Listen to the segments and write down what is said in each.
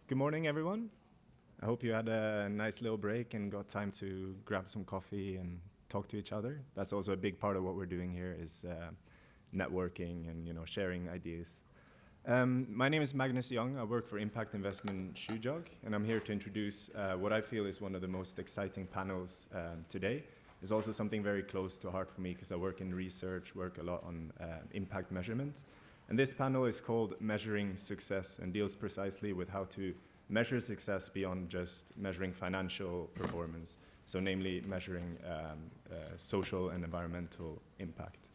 Good morning, everyone. I hope you had a nice little break and got time to grab some coffee and talk to each other. That's also a big part of what we're doing here is networking and sharing ideas. My name is Magnus Young. I work for Impact Investment Shujog, and I'm here to introduce what I feel is one of the most exciting panels today. It's also something very close to heart for me because I work in research, work a lot on impact measurement. And this panel is called Measuring Success and deals precisely with how to measure success beyond just measuring financial performance, so namely measuring social and environmental impact.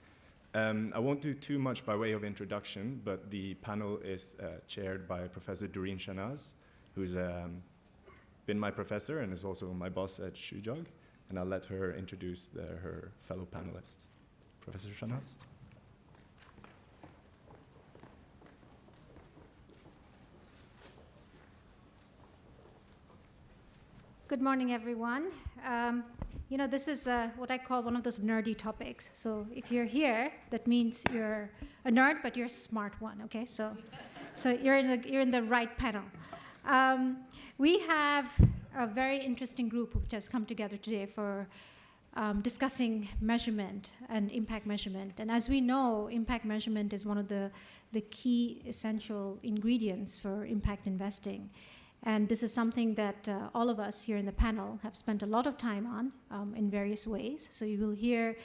I won't do too much by way of introduction, but the panel is chaired by Professor Durreen Shahnaz, who's been my professor and is also my boss at Shujog, and I'll let her introduce her fellow panelists. Professor Shahnaz. Good morning, everyone. This is what I call one of those nerdy topics. So if you're here, that means you're a nerd, but you're a smart one. Okay, so you're in the right panel. We have a very interesting group which has come together today for discussing measurement and impact measurement. And as we know, impact measurement is one of the key essential ingredients for impact investing. And this is something that all of us here in the panel have spent a lot of time on in various ways. So you will hear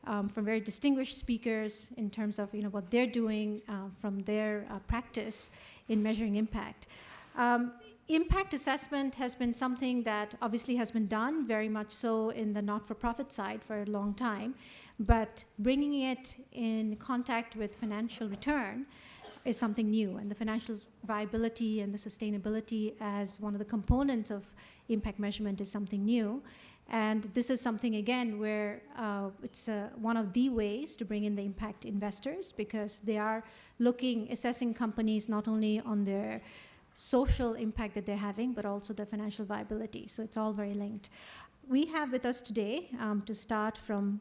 from very distinguished speakers in terms of what they're doing from their practice in measuring impact. Impact assessment has been something that obviously has been done very much so in the not-for-profit side for a long time, but bringing it in contact with financial return is something new, and the financial viability and the sustainability as one of the components of impact measurement is something new. And this is something, again, where it's one of the ways to bring in the impact investors, because they are assessing companies not only on their social impact that they're having, but also the financial viability. So it's all very linked. We have with us today, to start from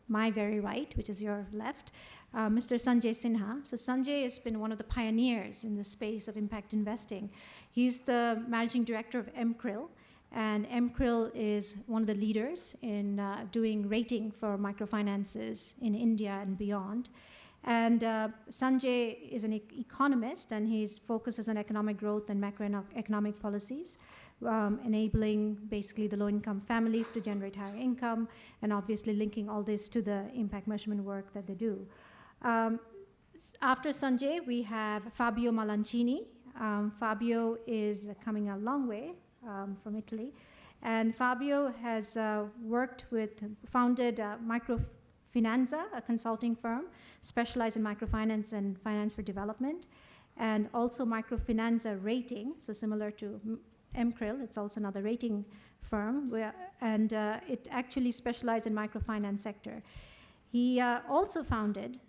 my very right, which is your left, Mr. Sanjay Sinha. So Sanjay has been one of the pioneers in the space of impact investing. He's the managing director of M-Cril, and M-Cril is one of the leaders in doing rating for microfinances in India and beyond. And Sanjay is an economist, and he's focuses on economic growth and macroeconomic policies, enabling basically the low-income families to generate higher income, and obviously linking all this to the impact measurement work that they do. After Sanjay, we have Fabio Malanchini. Fabio is coming a long way from Italy, and Fabio has founded Microfinanza, a consulting firm specialized in microfinance and finance for development, and also Microfinanza Rating, so similar to M-Cril, it's also another rating firm, and it actually specialized in microfinance sector. He also founded,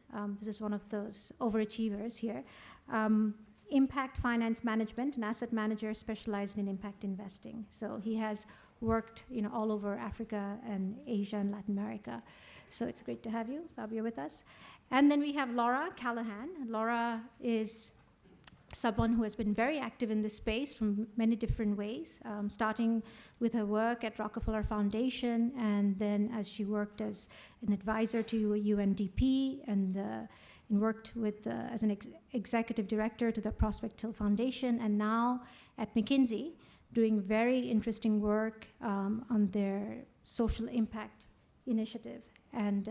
this is one of those overachievers here, Impact Finance Management, an asset manager specialized in impact investing. So he has worked all over Africa and Asia and Latin America. So it's great to have you, Fabio, with us. And then we have Laura Callanan. Laura is someone who has been very active in this space from many different ways, starting with her work at Rockefeller Foundation, and then as she worked as an advisor to UNDP, and worked with as an executive director to the Prospect Hill Foundation, and now at McKinsey, doing very interesting work on their social impact initiative. And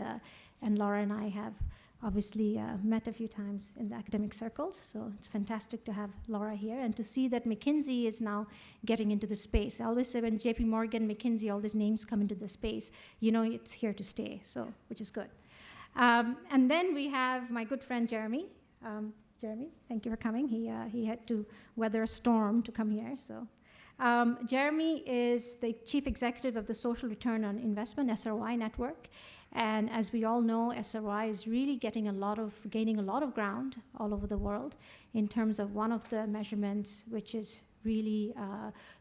Laura and I have obviously met a few times in the academic circles, so it's fantastic to have Laura here and to see that McKinsey is now getting into the space. I always say when JP Morgan, McKinsey, all these names come into the space, it's here to stay, so which is good. And then we have my good friend Jeremy. Jeremy, thank you for coming. He had to weather a storm to come here, so. Jeremy is the chief executive of the Social Return on Investment, SROI Network. And as we all know, SROI is really gaining a lot of ground all over the world in terms of one of the measurements, which is really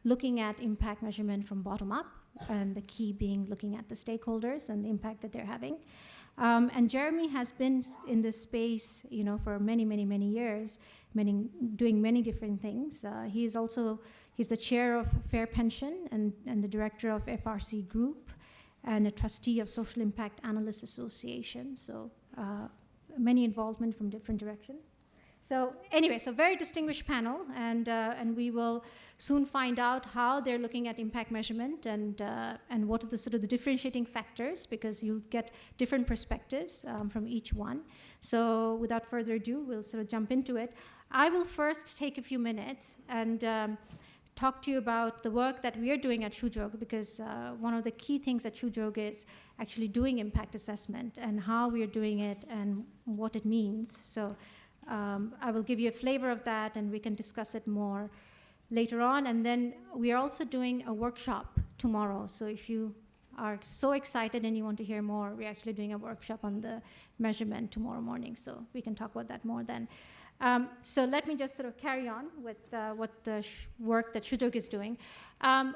looking at impact measurement from bottom up, and the key being looking at the stakeholders and the impact that they're having. And Jeremy has been in this space, for many, many, many years, doing many different things. He's the chair of Fair Pension and the director of FRC Group and a trustee of Social Impact Analysts Association. So many involvement from different directions. So anyway, so very distinguished panel, and we will soon find out how they're looking at impact measurement and what are the sort of the differentiating factors, because you'll get different perspectives from each one. So without further ado, we'll sort of jump into it. I will first take a few minutes and talk to you about the work that we are doing at Shujog, because one of the key things at Shujog is actually doing impact assessment and how we are doing it and what it means. So I will give you a flavor of that, and we can discuss it more later on. And then we are also doing a workshop tomorrow. So if you are so excited and you want to hear more, we're actually doing a workshop on the measurement tomorrow morning. So we can talk about that more then. So let me just sort of carry on with what the work that Shujog is doing.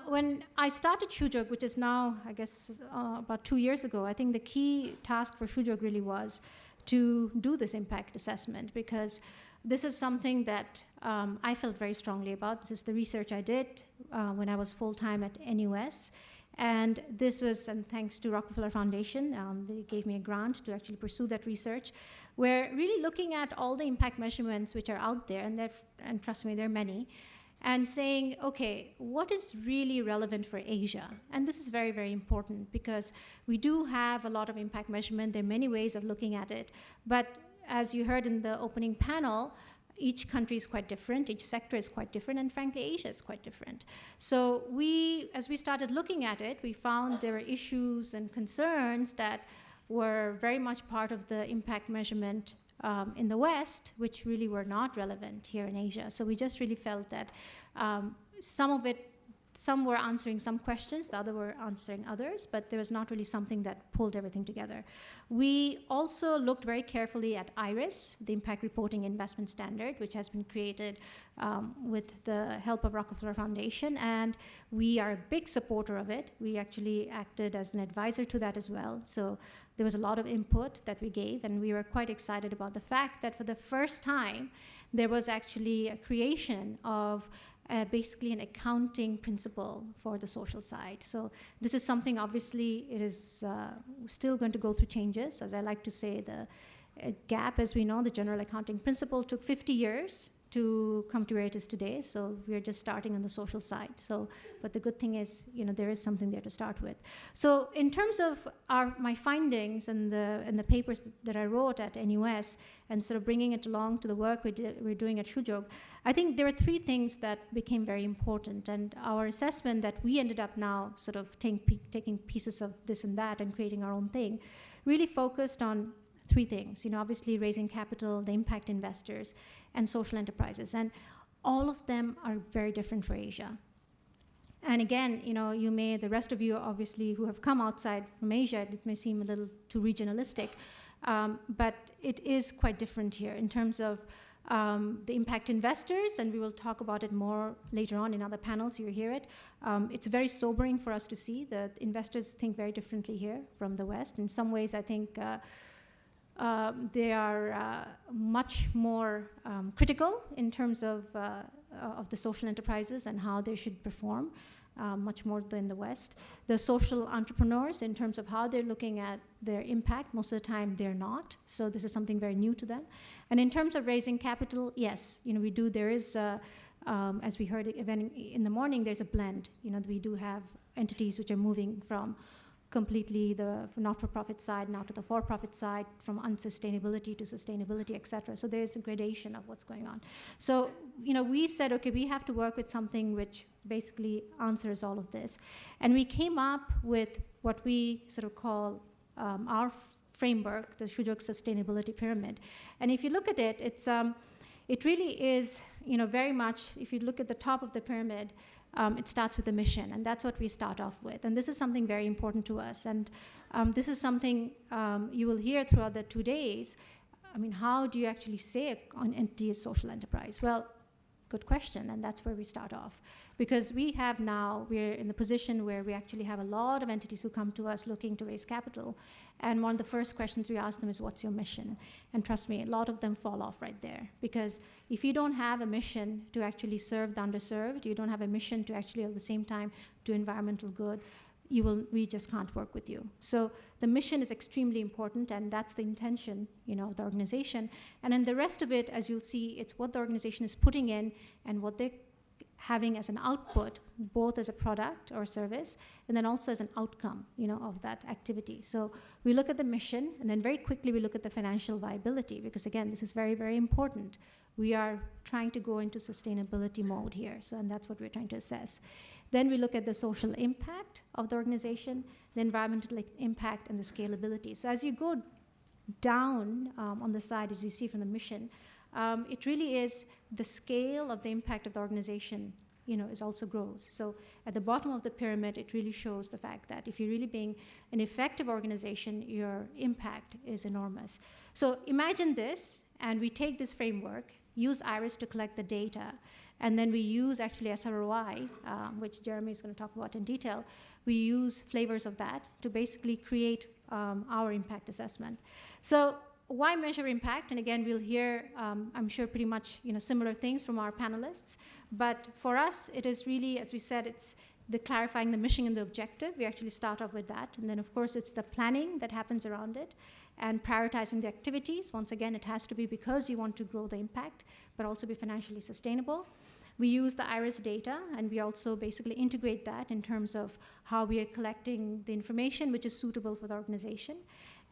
When I started Shujog, which is now, I guess, about 2 years ago, I think the key task for Shujog really was to do this impact assessment, because this is something that I felt very strongly about. This is the research I did when I was full-time at NUS. And this was, and thanks to Rockefeller Foundation, they gave me a grant to actually pursue that research. We're really looking at all the impact measurements which are out there, and trust me, there are many, and saying, okay, what is really relevant for Asia? And this is very, very important, because we do have a lot of impact measurement. There are many ways of looking at it. But as you heard in the opening panel, each country is quite different, each sector is quite different, and frankly, Asia is quite different. So as we started looking at it, we found there were issues and concerns that were very much part of the impact measurement in the West, which really were not relevant here in Asia. So we just really felt that some were answering some questions, the other were answering others, but there was not really something that pulled everything together. We also looked very carefully at IRIS, the Impact Reporting Investment Standard, which has been created with the help of Rockefeller Foundation, and we are a big supporter of it. We actually acted as an advisor to that as well. So there was a lot of input that we gave, and we were quite excited about the fact that for the first time, there was actually a creation of basically an accounting principle for the social side. So this is something, obviously, it is still going to go through changes. As I like to say, the GAP, as we know, the general accounting principle, took 50 years to come to where it is today. So we're just starting on the social side. So, but the good thing is, there is something there to start with. So in terms of my findings and the papers that I wrote at NUS, and sort of bringing it along to the work we're doing at Shujog, I think there were 3 things that became very important. And our assessment that we ended up now sort of taking pieces of this and that and creating our own thing really focused on 3 things, obviously raising capital, the impact investors, and social enterprises. And all of them are very different for Asia. And again, the rest of you obviously who have come outside from Asia, it may seem a little too regionalistic, but it is quite different here in terms of the impact investors, and we will talk about it more later on in other panels, you hear it. It's very sobering for us to see that investors think very differently here from the West. In some ways, I think they are much more critical in terms of the social enterprises and how they should perform, much more than the West. The social entrepreneurs, in terms of how they're looking at their impact, most of the time they're not. So this is something very new to them. And in terms of raising capital, yes, we do. There is, as we heard in the morning, there's a blend. We do have entities which are moving from completely the not-for-profit side now to the for-profit side, from unsustainability to sustainability, et cetera. So there's a gradation of what's going on. So, we said, okay, we have to work with something which basically answers all of this. And we came up with what we sort of call our framework, the Shujog Sustainability Pyramid. And if you look at it, it really is, very much, if you look at the top of the pyramid, it starts with a mission, and that's what we start off with. And this is something very important to us. And this is something you will hear throughout the 2 days. How do you actually say an entity is social enterprise? Well, Good question, and that's where we start off. Because we're in the position where we actually have a lot of entities who come to us looking to raise capital, and one of the first questions we ask them is, what's your mission? And trust me, a lot of them fall off right there, because if you don't have a mission to actually serve the underserved, you don't have a mission to actually at the same time do environmental good, we just can't work with you. So the mission is extremely important, and that's the intention, of the organization. And then the rest of it, as you'll see, it's what the organization is putting in and what they're having as an output, both as a product or service, and then also as an outcome, of that activity. So we look at the mission, and then very quickly we look at the financial viability, because again, this is very, very important. We are trying to go into sustainability mode here, and that's what we're trying to assess. Then we look at the social impact of the organization, the environmental impact, and the scalability. So as you go down on the side, as you see from the mission, it really is the scale of the impact of the organization, is also grows. So at the bottom of the pyramid, it really shows the fact that if you're really being an effective organization, your impact is enormous. So imagine this, and we take this framework, use IRIS to collect the data, and then we use actually SROI, which Jeremy is going to talk about in detail. We use flavors of that to basically create our impact assessment. So why measure impact? And again, we'll hear, I'm sure, pretty much similar things from our panelists. But for us, it is really, as we said, it's the clarifying the mission and the objective. We actually start off with that. And then, of course, it's the planning that happens around it and prioritizing the activities. Once again, it has to be because you want to grow the impact, but also be financially sustainable. We use the IRIS data, and we also basically integrate that in terms of how we are collecting the information which is suitable for the organization.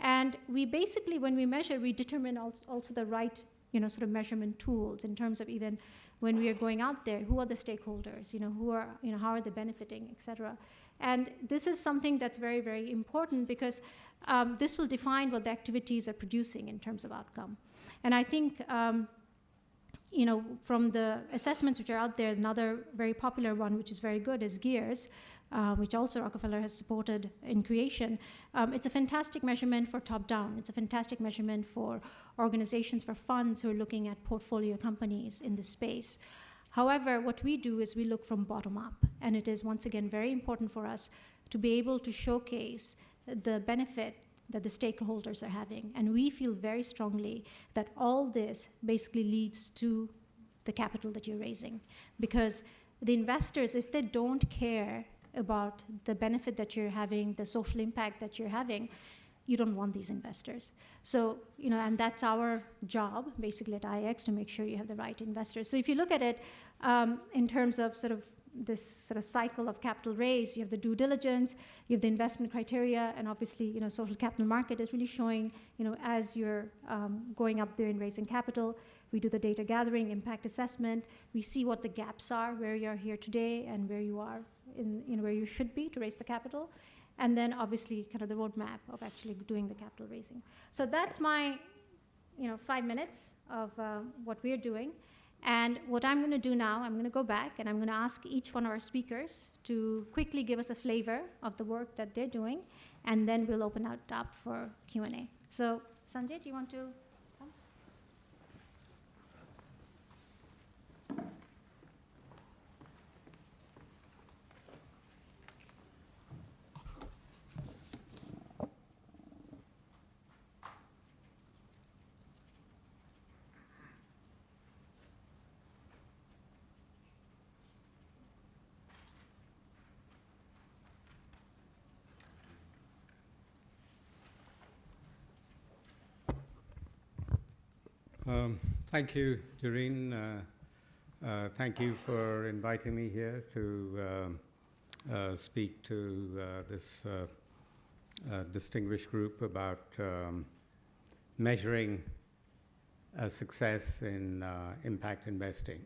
And we basically, when we measure, we determine also the right, sort of measurement tools in terms of even when we are going out there, who are the stakeholders, how are they benefiting, et cetera. And this is something that's very, very important because this will define what the activities are producing in terms of outcome. And I think, from the assessments which are out there, another very popular one, which is very good, is GEARS, which also Rockefeller has supported in creation. It's a fantastic measurement for top-down. It's a fantastic measurement for organizations, for funds who are looking at portfolio companies in this space. However, what we do is we look from bottom up, and it is, once again, very important for us to be able to showcase the benefit that the stakeholders are having. And we feel very strongly that all this basically leads to the capital that you're raising. Because the investors, if they don't care about the benefit that you're having, the social impact that you're having, you don't want these investors. So, and that's our job, basically at IX, to make sure you have the right investors. So if you look at it in terms of sort of this sort of cycle of capital raise, you have the due diligence, you have the investment criteria, and obviously, social capital market is really showing, as you're going up there and raising capital, we do the data gathering, impact assessment, we see what the gaps are, where you're here today and where you are in, where you should be to raise the capital, and then obviously kind of the roadmap of actually doing the capital raising. So that's my, 5 minutes of what we're doing. And what I'm going to do now, I'm going to go back and I'm going to ask each one of our speakers to quickly give us a flavor of the work that they're doing, and then we'll open it up for Q&A. So, Sanjay, do you want to come? Thank you, Durreen. Thank you for inviting me here to speak to this distinguished group about measuring success in impact investing.